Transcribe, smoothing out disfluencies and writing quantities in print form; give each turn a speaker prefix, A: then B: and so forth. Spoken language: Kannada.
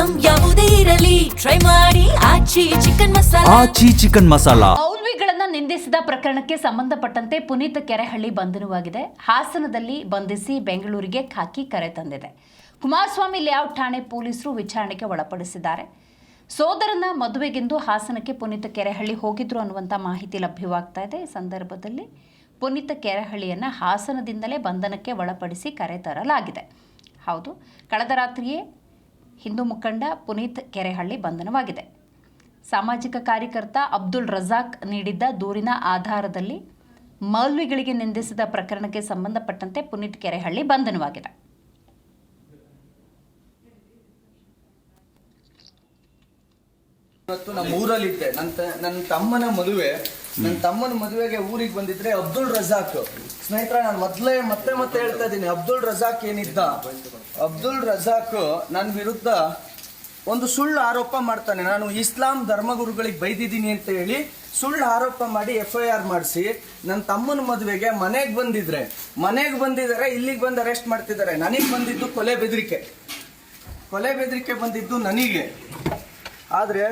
A: ಐಟಂ ಯಾವುದೇ ಇರಲಿ ಟ್ರೈ ಮಾಡಿ ಆಚಿ ಚಿಕನ್ ಮಸಾಲಾ.
B: ಆಚಿ ಚಿಕನ್ ಮಸಾಲಾ.
C: ಮೌಲ್ವಿಗಳನ್ನ ನಿಂದಿಸಿದ ಪ್ರಕರಣಕ್ಕೆ ಸಂಬಂಧಪಟ್ಟಂತೆ ಪುನೀತ್ ಕೆರೆಹಳ್ಳಿ ಬಂಧನವಾಗಿದೆ. ಹಾಸನದಲ್ಲಿ ಬಂಧಿಸಿ ಬೆಂಗಳೂರಿಗೆ ಖಾಕಿ ಕರೆ ತಂದಿದೆ. ಕುಮಾರಸ್ವಾಮಿ ಲೇಔಟ್ ಠಾಣೆ ಪೊಲೀಸರು ವಿಚಾರಣೆಗೆ ಒಳಪಡಿಸಿದ್ದಾರೆ. ಸೋದರನ ಮದುವೆಗೆಂದು ಹಾಸನಕ್ಕೆ ಪುನೀತ್ ಕೆರೆಹಳ್ಳಿ ಹೋಗಿದ್ರು ಅನ್ನುವಂಥ ಮಾಹಿತಿ ಲಭ್ಯವಾಗ್ತಾ ಇದೆ. ಈ ಸಂದರ್ಭದಲ್ಲಿ ಪುನೀತ್ ಕೆರೆಹಳ್ಳಿಯನ್ನು ಹಾಸನದಿಂದಲೇ ಬಂಧನಕ್ಕೆ ಒಳಪಡಿಸಿ ಕರೆ ತರಲಾಗಿದೆ. ಹೌದು, ಕಳೆದ ರಾತ್ರಿಯೇ ಹಿಂದೂ ಮುಖಂಡ ಪುನೀತ್ ಕೆರೆಹಳ್ಳಿ ಬಂಧನವಾಗಿದೆ. ಸಾಮಾಜಿಕ ಕಾರ್ಯಕರ್ತ ಅಬ್ದುಲ್ ರಜಾಕ್ ನೀಡಿದ್ದ ದೂರಿನ ಆಧಾರದಲ್ಲಿ ಮೌಲ್ವಿಗಳಿಗೆ ನಿಂದಿಸಿದ ಪ್ರಕರಣಕ್ಕೆ ಸಂಬಂಧಪಟ್ಟಂತೆ ಪುನೀತ್ ಕೆರೆಹಳ್ಳಿ ಬಂಧನವಾಗಿದೆ.
D: ಇವತ್ತು ನಮ್ಮ ಊರಲ್ಲಿದ್ದೆ. ನನ್ನ ತಮ್ಮನ ಮದುವೆಗೆ ಊರಿಗೆ ಬಂದಿದ್ರೆ ಅಬ್ದುಲ್ ರಜಾಕ್ ಸ್ನೇಹಿತರೆ, ನಾನು ಮತ್ತೆ ಹೇಳ್ತಾ ಇದ್ದೀನಿ, ಅಬ್ದುಲ್ ರಜಾಕ್ ಏನಿದ್ದ, ಅಬ್ದುಲ್ ರಜಾಕ್ ನನ್ನ ವಿರುದ್ಧ ಒಂದು ಸುಳ್ಳು ಆರೋಪ ಮಾಡ್ತಾನೆ. ನಾನು ಇಸ್ಲಾಂ ಧರ್ಮಗುರುಗಳಿಗೆ ಬೈದಿದ್ದೀನಿ ಅಂತ ಹೇಳಿ ಸುಳ್ಳು ಆರೋಪ ಮಾಡಿ FIR ಮಾಡಿಸಿ ನನ್ನ ತಮ್ಮನ ಮದುವೆಗೆ ಮನೆಗೆ ಬಂದಿದ್ದಾರೆ. ಇಲ್ಲಿಗೆ ಬಂದು ಅರೆಸ್ಟ್ ಮಾಡ್ತಿದ್ದಾರೆ. ನನಗೆ ಬಂದಿದ್ದು ಕೊಲೆ ಬೆದರಿಕೆ ಬಂದಿದ್ದು ನನಗೆ. ಆದರೆ